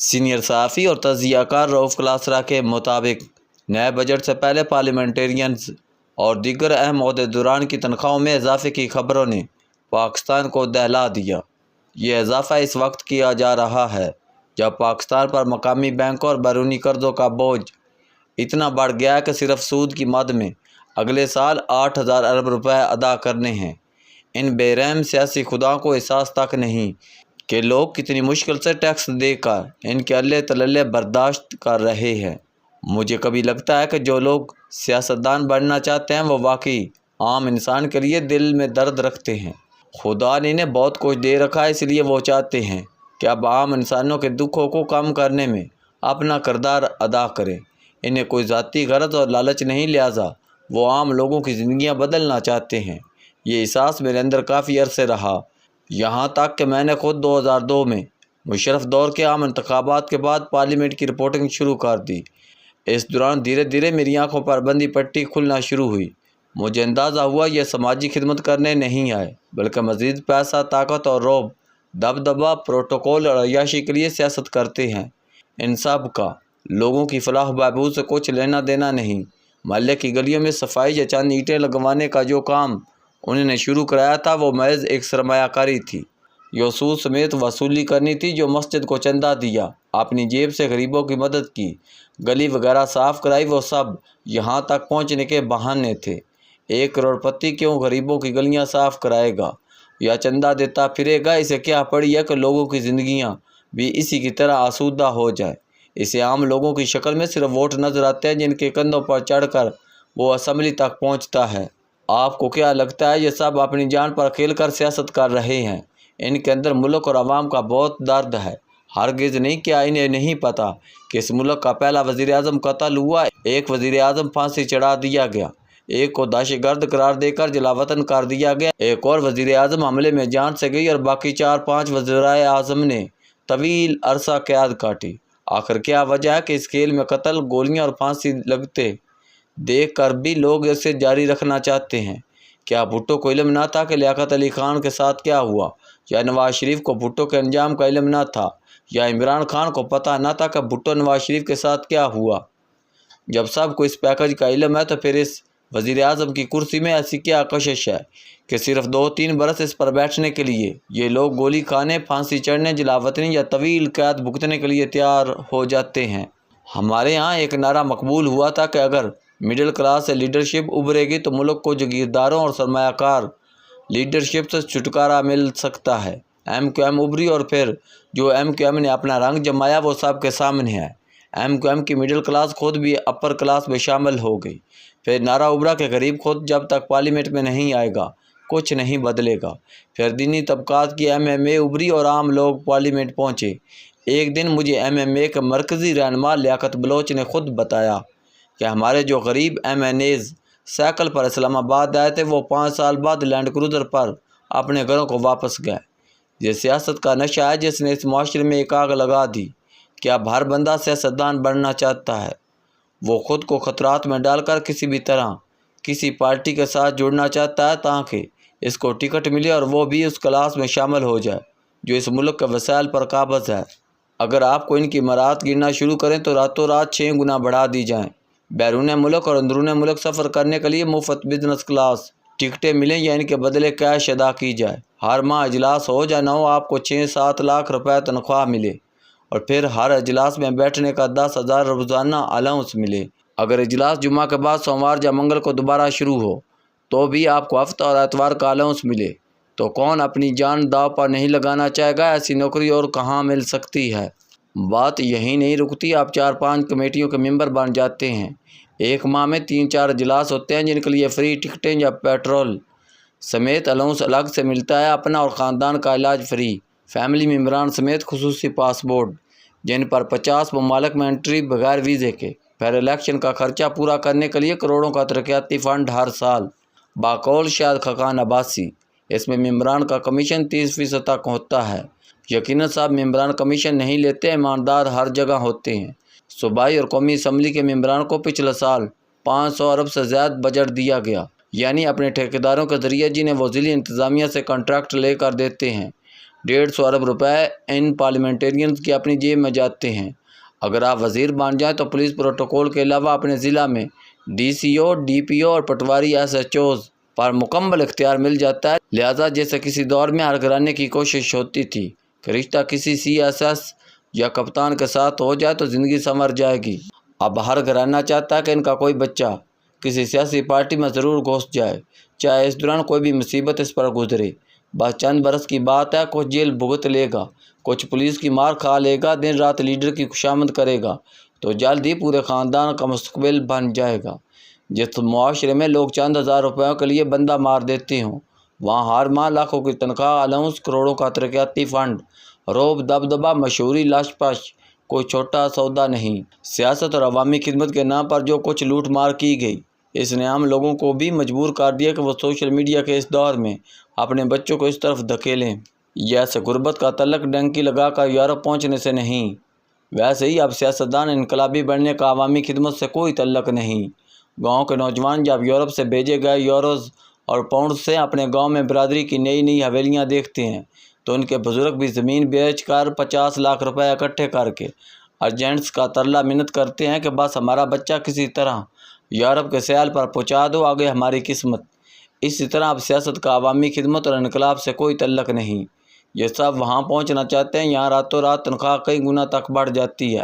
Senior صحافی اور تجزیہ کار رؤف کلاسرا کے مطابق نئے بجٹ سے پہلے پارلیمنٹرینز اور دیگر اہم عہدیداران کی تنخواہوں میں اضافے کی خبروں نے پاکستان کو دہلا دیا۔ یہ اضافہ اس وقت کیا جا رہا ہے جب پاکستان پر مقامی بینکوں اور بیرونی قرضوں کا بوجھ اتنا بڑھ گیا ہے کہ صرف سود کی مد میں اگلے سال 8,000 ارب روپے ادا کرنے ہیں۔ ان بے رحم سیاسی خداؤں کو احساس تک نہیں کہ لوگ کتنی مشکل سے ٹیکس دے کر ان کے الے تللے برداشت کر رہے ہیں۔ مجھے کبھی لگتا ہے کہ جو لوگ سیاستدان بننا چاہتے ہیں وہ واقعی عام انسان کے لیے دل میں درد رکھتے ہیں۔ خدا نے انہیں بہت کچھ دے رکھا ہے، اس لیے وہ چاہتے ہیں کہ اب عام انسانوں کے دکھوں کو کم کرنے میں اپنا کردار ادا کریں۔ انہیں کوئی ذاتی غرض اور لالچ نہیں، لہٰذا وہ عام لوگوں کی زندگیاں بدلنا چاہتے ہیں۔ یہ احساس میرے اندر کافی عرصے رہا، یہاں تک کہ میں نے خود 2002 میں مشرف دور کے عام انتخابات کے بعد پارلیمنٹ کی رپورٹنگ شروع کر دی۔ اس دوران دھیرے دھیرے میری آنکھوں پر بندی پٹی کھلنا شروع ہوئی۔ مجھے اندازہ ہوا یہ سماجی خدمت کرنے نہیں آئے بلکہ مزید پیسہ، طاقت اور رعب، دبدبہ، پروٹوکول اور عیاشی کے لیے سیاست کرتے ہیں۔ ان سب کا لوگوں کی فلاح و بہبود سے کچھ لینا دینا نہیں۔ محلے کی گلیوں میں صفائی یا چند اینٹیں لگوانے کا جو کام انہوں نے شروع کرایا تھا وہ محض ایک سرمایہ کاری تھی۔ یہ سود سمیت وصولی کرنی تھی۔ جو مسجد کو چندہ دیا، اپنی جیب سے غریبوں کی مدد کی، گلی وغیرہ صاف کرائی، وہ سب یہاں تک پہنچنے کے بہانے تھے۔ 1 کروڑ پتی کیوں غریبوں کی گلیاں صاف کرائے گا یا چندہ دیتا پھرے گا؟ اسے کیا پڑی ہے کہ لوگوں کی زندگیاں بھی اسی کی طرح آسودہ ہو جائیں؟ اسے عام لوگوں کی شکل میں صرف ووٹ نظر آتے ہیں جن کے کندھوں پر چڑھ کر وہ اسمبلی تک پہنچتا ہے۔ آپ کو کیا لگتا ہے یہ سب اپنی جان پر کھیل کر سیاست کر رہے ہیں؟ ان کے اندر ملک اور عوام کا بہت درد ہے۔ ہرگز نہیں، کیا انہیں نہیں پتہ کہ اس ملک کا پہلا وزیر اعظم قتل ہوا، ایک وزیر اعظم پھانسی چڑھا دیا گیا، ایک کو دہشت گرد قرار دے کر جلاوطن کر دیا گیا، ایک اور وزیر اعظم حملے میں جان سے گئی اور باقی 4-5 وزرائے اعظم نے طویل عرصہ قید کاٹی۔ آخر کیا وجہ ہے کہ اس کھیل میں قتل، گولیاں اور پھانسی لگتے دیکھ کر بھی لوگ اسے جاری رکھنا چاہتے ہیں؟ کیا بھٹو کو علم نہ تھا کہ لیاقت علی خان کے ساتھ کیا ہوا؟ یا نواز شریف کو بھٹو کے انجام کا علم نہ تھا؟ یا عمران خان کو پتہ نہ تھا کہ بھٹو نواز شریف کے ساتھ کیا ہوا؟ جب سب کو اس پیکج کا علم ہے تو پھر اس وزیر اعظم کی کرسی میں ایسی کیا کشش ہے کہ صرف 2-3 برس اس پر بیٹھنے کے لیے یہ لوگ گولی کھانے، پھانسی چڑھنے، جلاوطنی یا طویل قید بھگتنے کے لیے تیار ہو جاتے ہیں؟ ہمارے ہاں ایک نعرہ مقبول ہوا تھا کہ اگر مڈل کلاس سے لیڈرشپ ابھرے گی تو ملک کو جگیرداروں اور سرمایہ کار لیڈرشپ سے چھٹکارا مل سکتا ہے۔ ایم کیو ایم ابھری اور پھر جو ایم کیو ایم نے اپنا رنگ جمایا وہ سب کے سامنے ہے۔ ایم کیو ایم کی مڈل کلاس خود بھی اپر کلاس میں شامل ہو گئی۔ پھر نعرہ ابھرا کہ غریب خود جب تک پارلیمنٹ میں نہیں آئے گا کچھ نہیں بدلے گا۔ پھر دینی طبقات کی ایم ایم اے ابھری اور عام لوگ پارلیمنٹ پہنچے۔ ایک دن مجھے ایم ایم اے کے مرکزی رہنما لیاقت بلوچ نے خود بتایا کہ ہمارے جو غریب ایم این ایز سائیکل پر اسلام آباد آئے تھے وہ 5 سال بعد لینڈ کروزر پر اپنے گھروں کو واپس گئے۔ یہ سیاست کا نشہ ہے جس نے اس معاشرے میں ایک آگ لگا دی کہ اب ہر بندہ سیاستدان بننا چاہتا ہے۔ وہ خود کو خطرات میں ڈال کر کسی بھی طرح کسی پارٹی کے ساتھ جڑنا چاہتا ہے تاکہ اس کو ٹکٹ ملے اور وہ بھی اس کلاس میں شامل ہو جائے جو اس ملک کے وسائل پر قابض ہے۔ اگر آپ کو ان کی مراحت گننا شروع کریں تو راتوں رات 6 گنا بڑھا دی جائیں۔ بیرون ملک اور اندرون ملک سفر کرنے کے لیے مفت بزنس کلاس ٹکٹیں ملیں یا ان کے بدلے کیش ادا کی جائے۔ ہر ماہ اجلاس ہو یا نہ ہو آپ کو 6-7 لاکھ روپے تنخواہ ملے اور پھر ہر اجلاس میں بیٹھنے کا 10,000 روزانہ الاؤنس ملے۔ اگر اجلاس جمعہ کے بعد سوموار یا منگل کو دوبارہ شروع ہو تو بھی آپ کو ہفتہ اور اتوار کا الاؤنس ملے، تو کون اپنی جان داؤ پر نہیں لگانا چاہے گا؟ ایسی نوکری اور کہاں مل سکتی ہے؟ بات یہی نہیں رکتی، آپ 4-5 کمیٹیوں کے ممبر بن جاتے ہیں۔ ایک ماہ میں 3-4 اجلاس ہوتے ہیں جن کے لیے فری ٹکٹیں یا پیٹرول سمیت الاؤنس الگ سے ملتا ہے۔ اپنا اور خاندان کا علاج فری، فیملی ممبران سمیت خصوصی پاسپورٹ جن پر 50 ممالک میں انٹری بغیر ویزے کے، پھر الیکشن کا خرچہ پورا کرنے کے لیے کروڑوں کا ترقیاتی فنڈ ہر سال، باقول شاہد خاقان عباسی۔ اس میں ممبران کا کمیشن 30% تک ہوتا ہے۔ یقیناً صاحب ممبران کمیشن نہیں لیتے، ایماندار ہر جگہ ہوتے ہیں۔ صوبائی اور قومی اسمبلی کے ممبران کو پچھلے سال 500 ارب سے زیادہ بجٹ دیا گیا، یعنی اپنے ٹھیکیداروں کے ذریعے جنہیں وہ ضلعی انتظامیہ سے کنٹریکٹ لے کر دیتے ہیں۔ 150 ارب روپے ان پارلیمنٹرینز کی اپنی جیب میں جاتے ہیں۔ اگر آپ وزیر بن جائیں تو پولیس پروٹوکول کے علاوہ اپنے ضلع میں ڈی سی او، ڈی پی او اور پٹواری ایس ایچ اوز پر مکمل اختیار مل جاتا ہے۔ لہٰذا جیسے کسی دور میں ہر گھرانے کی کوشش ہوتی تھی کہ رشتہ کسی سی ایس ایس یا کپتان کے ساتھ ہو جائے تو زندگی سنور جائے گی، اب ہر گھرانہ چاہتا ہے کہ ان کا کوئی بچہ کسی سیاسی پارٹی میں ضرور گھس جائے، چاہے اس دوران کوئی بھی مصیبت اس پر گزرے۔ بس چند برس کی بات ہے، کچھ جیل بھگت لے گا، کچھ پولیس کی مار کھا لے گا، دن رات لیڈر کی خوشامد کرے گا تو جلد ہی پورے خاندان کا مستقبل بن جائے گا۔ جس معاشرے میں لوگ چند ہزار روپیوں کے لیے بندہ مار دیتے ہوں، وہاں ہر ماہ لاکھوں کی تنخواہ، الاؤنس، کروڑوں کا ترقیاتی فنڈ، روب، دبدبہ، مشہوری، لاش پاش کوئی چھوٹا سودا نہیں۔ سیاست اور عوامی خدمت کے نام پر جو کچھ لوٹ مار کی گئی، اس نے عام لوگوں کو بھی مجبور کر دیا کہ وہ سوشل میڈیا کے اس دور میں اپنے بچوں کو اس طرف دھکیلیں۔ جیسے غربت کا تعلق ڈنکی لگا کر یورپ پہنچنے سے نہیں، ویسے ہی اب سیاستدان انقلابی بننے کا عوامی خدمت سے کوئی تعلق نہیں۔ گاؤں کے نوجوان جب یورپ سے بھیجے گئے یوروز اور پاؤنڈ سے اپنے گاؤں میں برادری کی نئی نئی حویلیاں دیکھتے ہیں تو ان کے بزرگ بھی زمین بیچ کر 50 لاکھ روپے اکٹھے کر کے ایجنٹس کا ترلا منت کرتے ہیں کہ بس ہمارا بچہ کسی طرح یورپ کے سیال پر پہنچا دو، آگے ہماری قسمت۔ اسی طرح اب سیاست کا عوامی خدمت اور انقلاب سے کوئی تعلق نہیں۔ یہ سب وہاں پہنچنا چاہتے ہیں، یہاں راتوں رات تنخواہ کئی گنا تک بڑھ جاتی ہے،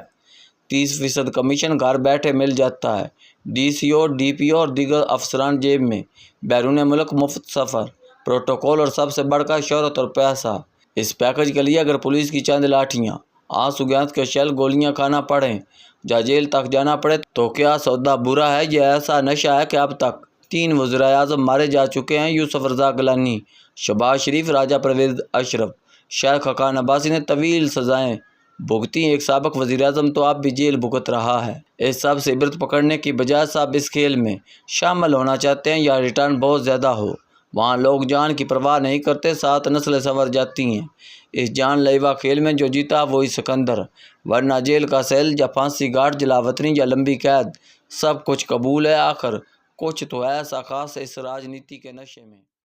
30% کمیشن گھر بیٹھے مل جاتا ہے، ڈی سی او، ڈی پی او اور دیگر افسران جیب میں بیرون ملک مفت سفر، پروٹوکول اور سب سے بڑھ کر شہرت اور پیسہ۔ اس پیکج کے لیے اگر پولیس کی چند لاٹھیاں، آنسو گیس کے شیل، گولیاں کھانا پڑیں یا جیل تک جانا پڑے تو کیا سودا برا ہے؟ یہ ایسا نشہ ہے کہ اب تک 3 وزرائے اعظم مارے جا چکے ہیں۔ یوسف رضا گیلانی، شہباز شریف، راجہ پرویز اشرف، شیخ حقان عباسی نے طویل سزائیں بھگتی، ایک سابق وزیر اعظم تو اب بھی جیل بھگت رہا ہے۔ اس سب سے عبرت پکڑنے کی بجائے سب اس کھیل میں شامل ہونا چاہتے ہیں یا ریٹرن بہت زیادہ ہو۔ وہاں لوگ جان کی پرواہ نہیں کرتے، 7 نسلیں سنور جاتی ہیں۔ اس جان لیوا کھیل میں جو جیتا وہی سکندر، ورنہ جیل کا سیل یا پھانسی گھاٹ، جلاوطنی یا لمبی قید، سب کچھ قبول ہے۔ آخر کچھ تو ایسا خاص ہے اس راجنیتی کے نشے میں۔